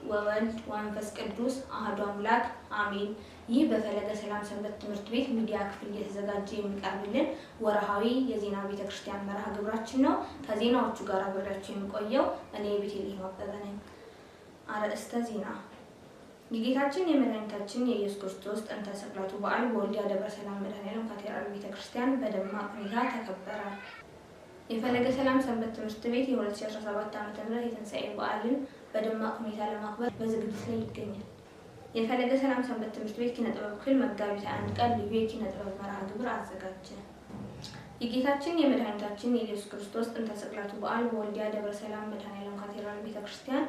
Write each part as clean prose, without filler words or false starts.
ወወልድ ወመንፈስ ቅዱስ አሐዱ አምላክ አሜን። ይህ በፈለገ ሰላም ሰንበት ትምህርት ቤት ሚዲያ ክፍል እየተዘጋጀ የሚቀርብልን ወርሃዊ የዜና ቤተክርስቲያን መርሃ ግብራችን ነው። ከዜናዎቹ ጋር አብሬያችሁ የምቆየው እኔ ቤተልሔም አበበ ነኝ። አርዕስተ ዜና። የጌታችን የመድኃኒታችን የኢየሱስ ክርስቶስ ጥንተ ስቅለቱ በዓል በወልዲያ ደብረ ሰላም መድኃኔዓለም ካቴድራል ቤተክርስቲያን በደማቅ ሁኔታ ተከበረ። የፈለገ ሰላም ሰንበት ትምህርት ቤት የ2017 ዓ.ም የትንሣኤ በዓልን በደማቅ ሁኔታ ለማክበር በዝግጅት ላይ ይገኛል። የፈለገ ሰላም ሰንበት ትምህርት ቤት ኪነ ጥበብ ክፍል መጋቢት 1 ቀን ልዩ የኪነ ጥበብ መርሃ ግብር አዘጋጀ። የጌታችን የመድኃኒታችን የኢየሱስ ክርስቶስ ጥንተ ስቅለቱ በዓል በወልዲያ ደብረ ሰላም መድኃኔዓለም ካቴድራል ቤተክርስቲያን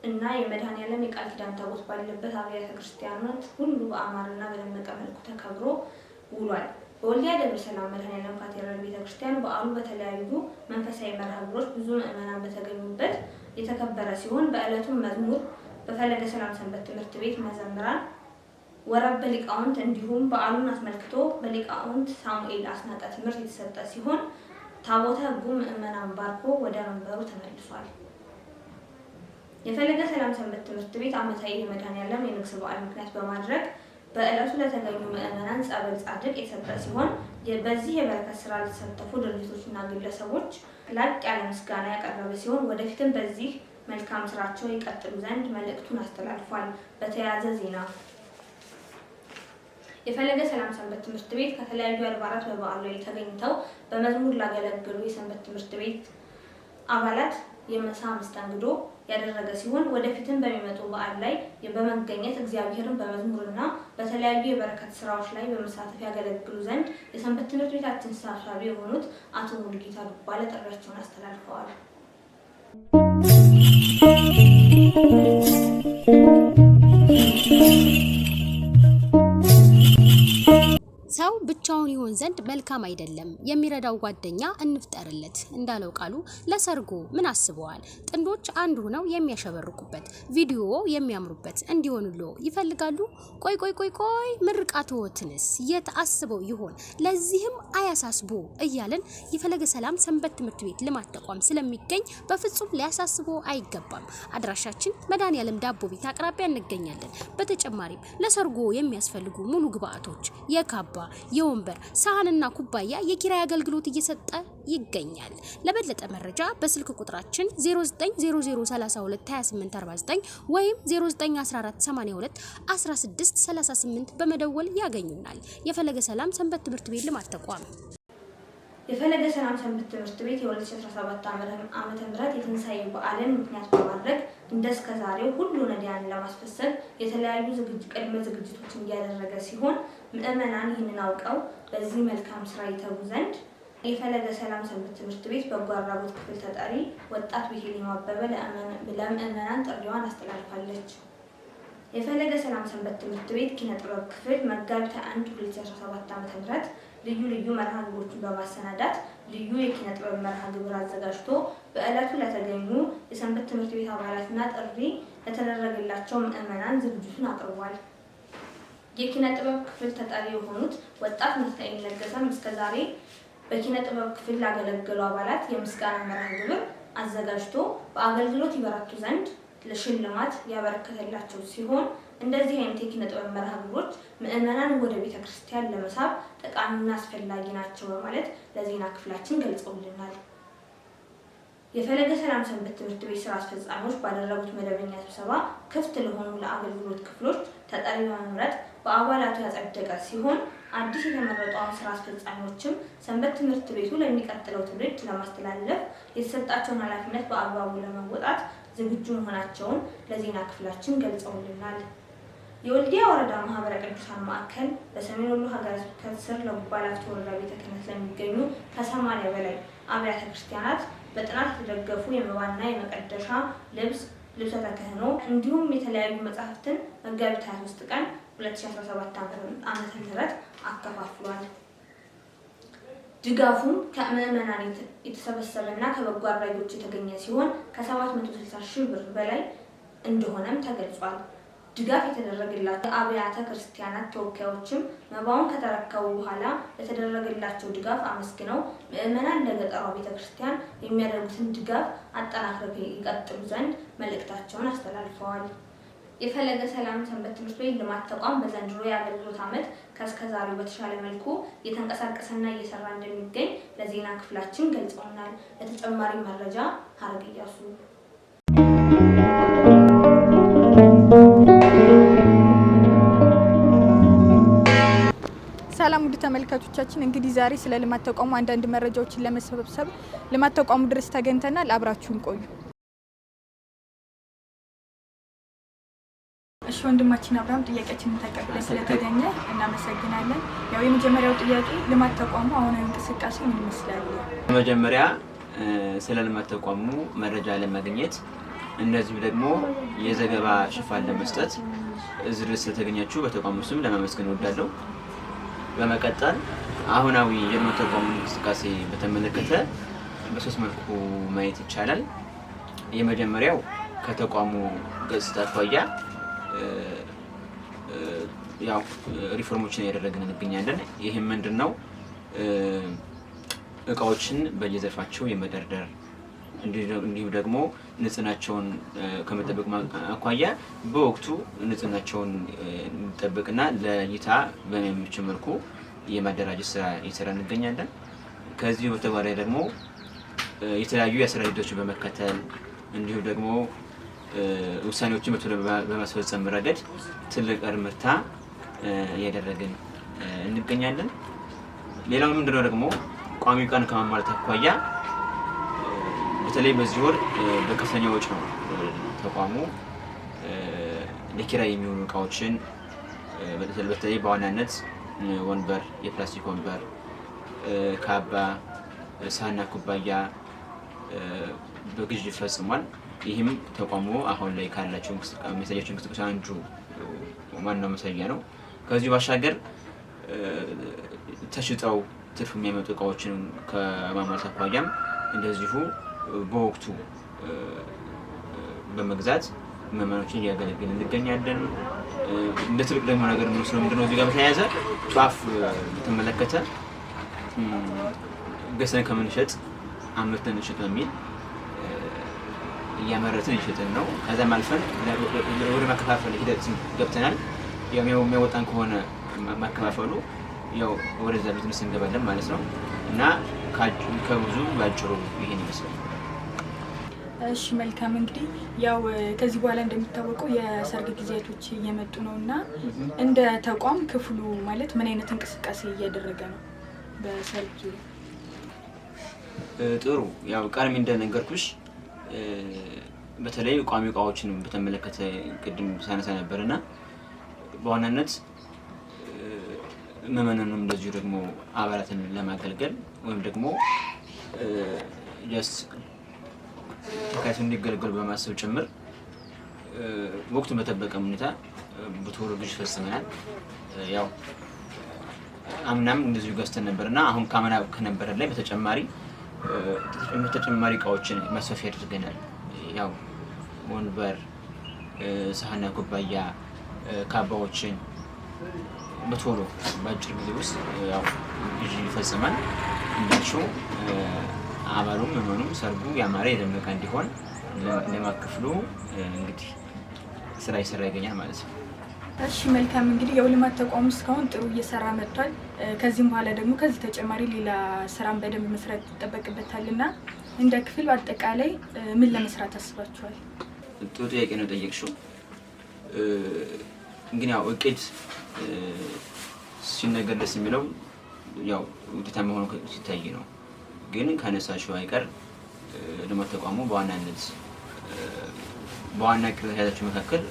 እና የመድኃኔዓለም የቃል ኪዳን ታቦት ባለበት አብያተ ክርስቲያናት ሁሉ በአማረና በደመቀ መልኩ ተከብሮ ውሏል። በወልዲያ ደብረ ሰላም መድኃኔዓለም ካቴድራል ቤተክርስቲያን በዓሉ በተለያዩ መንፈሳዊ መርሃ ግብሮች ብዙ ምዕመናን በተገኙበት የተከበረ ሲሆን በዕለቱም መዝሙር በፈለገ ሰላም ሰንበት ትምህርት ቤት መዘምራን ወረብ ሊቃውንት እንዲሁም በዓሉን አስመልክቶ በሊቃውንት ሳሙኤል አስናቀ ትምህርት የተሰጠ ሲሆን ታቦተ ሕጉ ምዕመናን ባርኮ ወደ መንበሩ ተመልሷል። የፈለገ ሰላም ሰንበት ትምህርት ቤት ዓመታዊ የመድኃኔዓለም የንግስ በዓል ምክንያት በማድረግ በዕለቱ ለተገኙ ምዕመናን ጸበል ጻድቅ የሰጠ ሲሆን በዚህ የበረከት ስራ ለተሳተፉ ድርጅቶችና ግለሰቦች ላቅ ያለ ምስጋና ያቀረበ ሲሆን ወደፊትም በዚህ መልካም ስራቸው ይቀጥሉ ዘንድ መልእክቱን አስተላልፏል። በተያያዘ ዜና የፈለገ ሰላም ሰንበት ትምህርት ቤት ከተለያዩ አድባራት በበዓሉ ላይ ተገኝተው በመዝሙር ላገለገሉ የሰንበት ትምህርት ቤት አባላት የምሳ መስተንግዶ ያደረገ ሲሆን ወደፊትም በሚመጡ በዓል ላይ በመገኘት እግዚአብሔርን በመዝሙርና በተለያዩ የበረከት ስራዎች ላይ በመሳተፍ ያገለግሉ ዘንድ የሰንበት ትምህርት ቤታችን ሰብሳቢ የሆኑት አቶ ሙሉጌታ ዱባለ ጥሪያቸውን አስተላልፈዋል። ሰው ብቻውን ይሆን ዘንድ መልካም አይደለም፣ የሚረዳው ጓደኛ እንፍጠርለት እንዳለው ቃሉ ለሰርጎ ምን አስበዋል? ጥንዶች አንድ ሆነው የሚያሸበርቁበት ቪዲዮ የሚያምሩበት እንዲሆንሎ ይፈልጋሉ? ቆይ ምርቃትዎትንስ የት አስበው ይሆን? ለዚህም አያሳስቡ እያለን የፈለገ ሰላም ሰንበት ትምህርት ቤት ልማት ተቋም ስለሚገኝ በፍጹም ሊያሳስቡ አይገባም። አድራሻችን መድኃኔዓለም ዳቦ ቤት አቅራቢያ እንገኛለን። በተጨማሪም ለሰርጎ የሚያስፈልጉ ሙሉ ግብአቶች የካባ የወንበር ሳህንና ኩባያ የኪራይ አገልግሎት እየሰጠ ይገኛል። ለበለጠ መረጃ በስልክ ቁጥራችን 0900322849 ወይም 0914821638 በመደወል ያገኙናል። የፈለገ ሰላም ሰንበት ትምህርት ቤት ልማት ተቋም። የፈለገ ሰላም ሰንበት ትምህርት ቤት የ2017 ዓመተ ምህረት የትንሣኤ በዓልን ምክንያት በማድረግ እንደስከዛሬው ሁሉ ነዳያንን ለማስፈሰል የተለያዩ ቅድመ ዝግጅቶችን እያደረገ ሲሆን ምዕመናን ይህንን አውቀው በዚህ መልካም ስራ ይተጉ ዘንድ የፈለገ ሰላም ሰንበት ትምህርት ቤት በጎ አድራጎት ክፍል ተጠሪ ወጣት ቤተልሔም አበበ ለምዕመናን ጥሪዋን አስተላልፋለች። የፈለገ ሰላም ሰንበት ትምህርት ቤት ኪነ ጥበብ ክፍል መጋቢት 1 2017 ዓ.ም ልዩ ልዩ መርሃ ግብሮችን በማሰናዳት ልዩ የኪነ ጥበብ መርሃ ግብር አዘጋጅቶ በዕለቱ ለተገኙ የሰንበት ትምህርት ቤት አባላትና ጥሪ ለተደረገላቸው ምዕመናን ዝግጅቱን አቅርቧል። የኪነ ጥበብ ክፍል ተጠሪ የሆኑት ወጣት ናትናኤል ለገሰም እስከዛሬ በኪነ ጥበብ ክፍል ላገለገሉ አባላት የምስጋና መርሃ ግብር አዘጋጅቶ በአገልግሎት ይበረቱ ዘንድ ለሽልማት ያበረከተላቸው ሲሆን እንደዚህ አይነት የኪነ ጥበብ መርሃ ግብሮች ምዕመናን ወደ ቤተ ክርስቲያን ለመሳብ ጠቃሚና አስፈላጊ ናቸው በማለት ለዜና ክፍላችን ገልጸውልናል። የፈለገ ሰላም ሰንበት ትምህርት ቤት ስራ አስፈጻሚዎች ባደረጉት መደበኛ ስብሰባ ክፍት ለሆኑ ለአገልግሎት ክፍሎች ተጠሪ በመምረጥ በአባላቱ ያጸደቀ ሲሆን አዲስ የተመረጠውን ስራ አስፈጻሚዎችም ሰንበት ትምህርት ቤቱ ለሚቀጥለው ትውልድ ለማስተላለፍ የተሰጣቸውን ኃላፊነት በአግባቡ ለመወጣት ዝግጁ መሆናቸውን ለዜና ክፍላችን ገልጸውልናል። የወልዲያ ወረዳ ማህበረ ቅዱሳን ማዕከል በሰሜን ወሎ ሀገረ ስብከት ስር ለጉባላፍቶ ወረዳ ቤተ ክህነት ለሚገኙ ከ80 በላይ አብያተ ክርስቲያናት በጥናት የተደገፉ የመባና የመቀደሻ ልብሰ ተክህኖ እንዲሁም የተለያዩ መጻሕፍትን መጋቢት 23 ቀን 2017 ዓ.ም አከፋፍሏል። ድጋፉም ከምዕመናን የተሰበሰበና ከበጎ አድራጊዎች የተገኘ ሲሆን ከ760 ሺህ ብር በላይ እንደሆነም ተገልጿል። ድጋፍ የተደረገላቸው አብያተ ክርስቲያናት ተወካዮችም መባውን ከተረከቡ በኋላ ለተደረገላቸው ድጋፍ አመስግነው ምዕመናን ለገጠሯ ቤተክርስቲያን የሚያደርጉትን ድጋፍ አጠናክረው ይቀጥሉ ዘንድ መልእክታቸውን አስተላልፈዋል። የፈለገ ሰላም ሰንበት ትምህርት ቤት ልማት ተቋም በዘንድሮ የአገልግሎት ዓመት ከእስከዛሬው በተሻለ መልኩ እየተንቀሳቀሰና እየሰራ እንደሚገኝ ለዜና ክፍላችን ገልጸውናል። ለተጨማሪ መረጃ ሀረግ እያሱ። ሰላም ውድ ተመልካቾቻችን፣ እንግዲህ ዛሬ ስለ ልማት ተቋሙ አንዳንድ መረጃዎችን ለመሰብሰብ ልማት ተቋሙ ድረስ ተገኝተናል። አብራችሁን ቆዩ። እሺ ወንድማችን አብርሃም ጥያቄያችንን ተቀብለን ስለተገኘ እናመሰግናለን። ያው የመጀመሪያው ጥያቄ ልማት ተቋሙ አሁን እንቅስቃሴ ምን ይመስላል? መጀመሪያ ስለ ልማት ተቋሙ መረጃ ለማግኘት እንደዚሁ ደግሞ የዘገባ ሽፋን ለመስጠት እዚህ ድረስ ስለተገኛችሁ በተቋሙ ስም ለማመስገን እወዳለሁ። በመቀጠል አሁናዊ የልማት ተቋሙ እንቅስቃሴ በተመለከተ በሶስት መልኩ ማየት ይቻላል። የመጀመሪያው ከተቋሙ ገጽታ አኳያ ያው ሪፎርሞችን እያደረግን እንገኛለን። ይህም ምንድነው? እቃዎችን በየዘርፋቸው የመደርደር እንዲሁ ደግሞ ንጽህናቸውን ከመጠበቅ አኳያ በወቅቱ ንጽህናቸውን እንጠብቅና ለእይታ በሚመች መልኩ የማደራጀት ስራ እየሰራ እንገኛለን። ከዚህ በተጓዳኝ ደግሞ የተለያዩ የስራ ሂደቶችን በመከተል እንዲሁ ደግሞ ውሳኔዎችን በማስፈጸም ረገድ ትልቅ እርምርታ እያደረግን እንገኛለን። ሌላው ምንድነው ደግሞ ቋሚ ዕቃን ከማሟላት አኳያ በተለይ በዚህ ወር በከፍተኛ ወጪ ነው ተቋሙ ለኪራይ የሚሆኑ እቃዎችን በተለይ በዋናነት ወንበር፣ የፕላስቲክ ወንበር፣ ካባ፣ ሳህንና ኩባያ በግዥ ፈጽሟል። ይህም ተቋሙ አሁን ላይ ካላቸው የሚያሳያቸው እንቅስቃሴ አንዱ ዋናው ማሳያ ነው። ከዚህ ባሻገር ተሽጠው ትርፍ የሚያመጡ እቃዎችን ከማሟላት አኳያም እንደዚሁ በወቅቱ በመግዛት ምዕመናኖችን እያገለገልን እንገኛለን። እንደ ትልቅ ደግሞ ነገር የምንወስደው ምንድነው? እዚህ ጋር በተያያዘ ጧፍ በተመለከተ ገዝተን ከምንሸጥ አምርተን እንሸጥ በሚል እያመረትን እንሸጥን ነው። ከዛም አልፈን ወደ ማከፋፈል ሂደት ገብተናል። የሚያወጣን ከሆነ ማከፋፈሉ ያው ወደዛ ቢዝነስ እንገባለን ማለት ነው እና ከብዙ ባጭሩ ይሄን ይመስላል። እሺ መልካም። እንግዲህ ያው ከዚህ በኋላ እንደሚታወቀው የሰርግ ጊዜያቶች እየመጡ ነውና እንደ ተቋም ክፍሉ ማለት ምን አይነት እንቅስቃሴ እያደረገ ነው በሰርግ ዙሪያ? ጥሩ። ያው ቀድሜ እንደነገርኩሽ በተለይ ቋሚ እቃዎችን በተመለከተ ቅድም ሳነሳ ነበርና በዋናነት ምዕመናኑም እንደዚሁ ደግሞ አባላትን ለማገልገል ወይም ደግሞ ተካይቶ እንዲገለገሉ በማሰብ ጭምር ወቅቱን በጠበቀ ሁኔታ በቶሎ ግዥ ፈጽመናል። ያው አምናም እንደዚሁ ገዝተን ነበርና አሁን ካመና ከነበረ ላይ በተጨማሪ እቃዎችን ማስፋፊያ አድርገናል። ያው ወንበር፣ ሳህንና ኩባያ፣ ካባዎችን በቶሎ በአጭር ጊዜ ውስጥ ያው ግዢ ይፈጽማል። እንዳልሽው አባሉም ምዕመኑም ሰርጉ ያማረ የደመቀ እንዲሆን ለማክፍሉ እንግዲህ ስራ ይሰራ ይገኛል ማለት ነው። እሺ መልካም። እንግዲህ የልማት ተቋሙ እስካሁን ጥሩ እየሰራ መጥቷል። ከዚህም በኋላ ደግሞ ከዚህ ተጨማሪ ሌላ ስራን በደንብ መስራት ይጠበቅበታልና እንደ ክፍል አጠቃላይ ምን ለመስራት አስባችኋል? ጥሩ ጥያቄ ነው ጠየቅሽው። እንግዲህ ያው እቅድ ሲነገር ደስ የሚለው ያው ውጤታማ ሆኖ ሲታይ ነው። ግን ከነሳሽው አይቀር ልማት ተቋሙ በዋናነት በዋና ክፍያቸው መካከል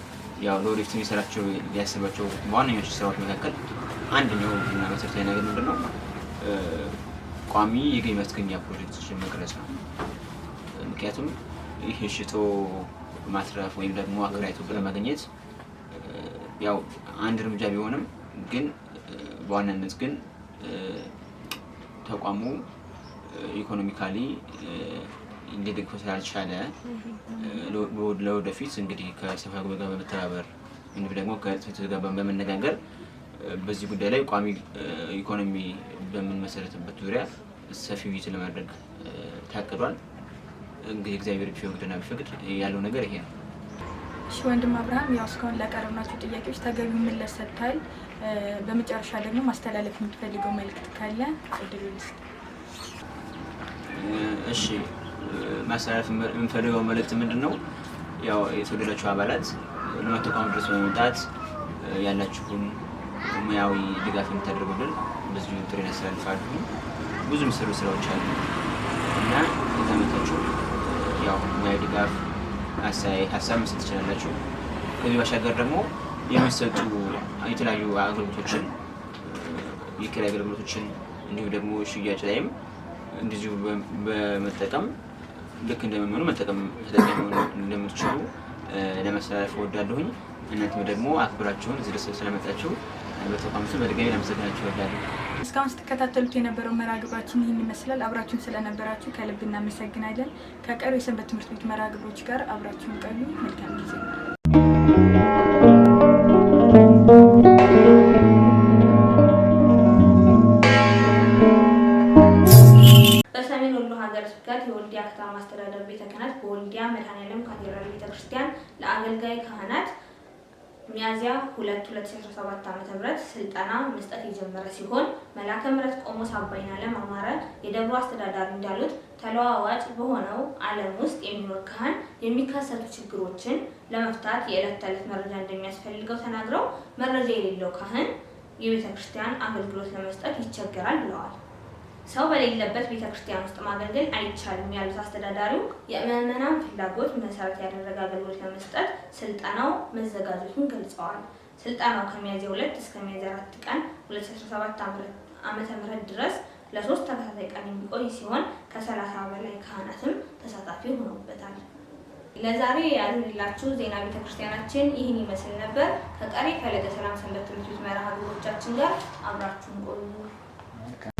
ያው ለወደፊት የሚሰራቸው ሊያስባቸው በዋነኞቹ ስራዎች መካከል አንደኛው እና መሰረታዊ ነገር ምንድነው? ቋሚ የገቢ ማስገኛ ፕሮጀክቶችን መቅረጽ ነው። ምክንያቱም ይህ ሽጦ ማትረፍ ወይም ደግሞ አከራይቶ ብር ማግኘት ያው አንድ እርምጃ ቢሆንም ግን በዋናነት ግን ተቋሙ ኢኮኖሚካሊ ሊደግፈው ስላልቻለ ለወደፊት እንግዲህ ከሰፋ ጉባኤ ጋር በመተባበር እንዲሁም ደግሞ ከጽሕፈት ጋር በመነጋገር በዚህ ጉዳይ ላይ ቋሚ ኢኮኖሚ በምንመሰረትበት ዙሪያ ሰፊ ውይይት ለማድረግ ታቅዷል። እንግዲህ እግዚአብሔር ቢፈቅድና ቢፈቅድ ያለው ነገር ይሄ ነው። እሺ ወንድም አብርሃም፣ ያው እስካሁን ላቀረብናቸው ጥያቄዎች ተገቢው ምላሽ ሰጥተሃል። በመጨረሻ ደግሞ ማስተላለፍ የምትፈልገው መልዕክት ካለ እድሉ ልስጥ። እሺ፣ ማስተላለፍ የምፈልገው መልዕክት ምንድን ነው? ያው የተወደዳችሁ አባላት ልማት ተቋም ድረስ በመምጣት ያላችሁን ሙያዊ ድጋፍ የምታደርጉልን በዚሁ ጥሪ ያስተላልፋለሁ። ብዙ የሚሰሩ ስራዎች አሉ እና የተመታችሁ ያው ሙያዊ ድጋፍ ሀሳብ መስጠት ትችላላችሁ። ከዚህ ባሻገር ደግሞ የሚሰጡ የተለያዩ አገልግሎቶችን የኪራይ አገልግሎቶችን እንዲሁም ደግሞ ሽያጭ ላይም እንደዚሁ በመጠቀም ልክ እንደመመኑ መጠቀም እንደምትችሉ ለማስተላለፍ እወዳለሁኝ። እናንተም ደግሞ አክብራችሁን እዚህ ድረስ ስለመጣችሁ በተቋሙ ስም በድጋሚ ለማመሰግናችሁ እወዳለሁ። እስካሁን ስትከታተሉት የነበረው መርሃ ግብራችን ይህን ይመስላል። አብራችሁን ስለነበራችሁ ከልብ እናመሰግናለን። ከቀሩ የሰንበት ትምህርት ቤት መርሃ ግብሮች ጋር አብራችሁን ቆዩ። መልካም ጊዜ። በሰሜን ወሎ ሀገረ ስብከት የወልዲያ ከተማ አስተዳደር ቤተ ክህነት በወልዲያ መድኃኔዓለም ካቴድራል ቤተክርስቲያን ለአገልጋይ ካህናት ሚያዝያ 2 2017 ዓ.ም ስልጠና መስጠት የጀመረ ሲሆን መላከ ምሕረት ቆሞስ አባይነዓለም አማረ የደብሩ አስተዳዳሪ እንዳሉት ተለዋዋጭ በሆነው ዓለም ውስጥ የሚኖር ካህን የሚከሰቱ ችግሮችን ለመፍታት የዕለት ተዕለት መረጃ እንደሚያስፈልገው ተናግረው መረጃ የሌለው ካህን የቤተ ክርስቲያን አገልግሎት ለመስጠት ይቸገራል ብለዋል። ሰው በሌለበት ቤተ ክርስቲያን ውስጥ ማገልገል አይቻልም ያሉት አስተዳዳሪው የምዕመናን ፍላጎት መሰረት ያደረገ አገልግሎት ለመስጠት ስልጠናው መዘጋጀቱን ገልጸዋል። ስልጠናው ከሚያዝያ 2 እስከ ሚያዝያ 4 ቀን 2017 ዓ.ም ድረስ ለ3 ተከታታይ ቀን የሚቆይ ሲሆን ከ30 በላይ ካህናትም ተሳታፊ ሆነውበታል። ለዛሬ ያዝንላችሁ ዜና ቤተክርስቲያናችን ይህን ይመስል ነበር። ከቀሪ ፈለገ ሰላም ሰንበት ትምህርት ቤት መርሃ ግብሮቻችን ጋር አብራችሁን ቆዩ።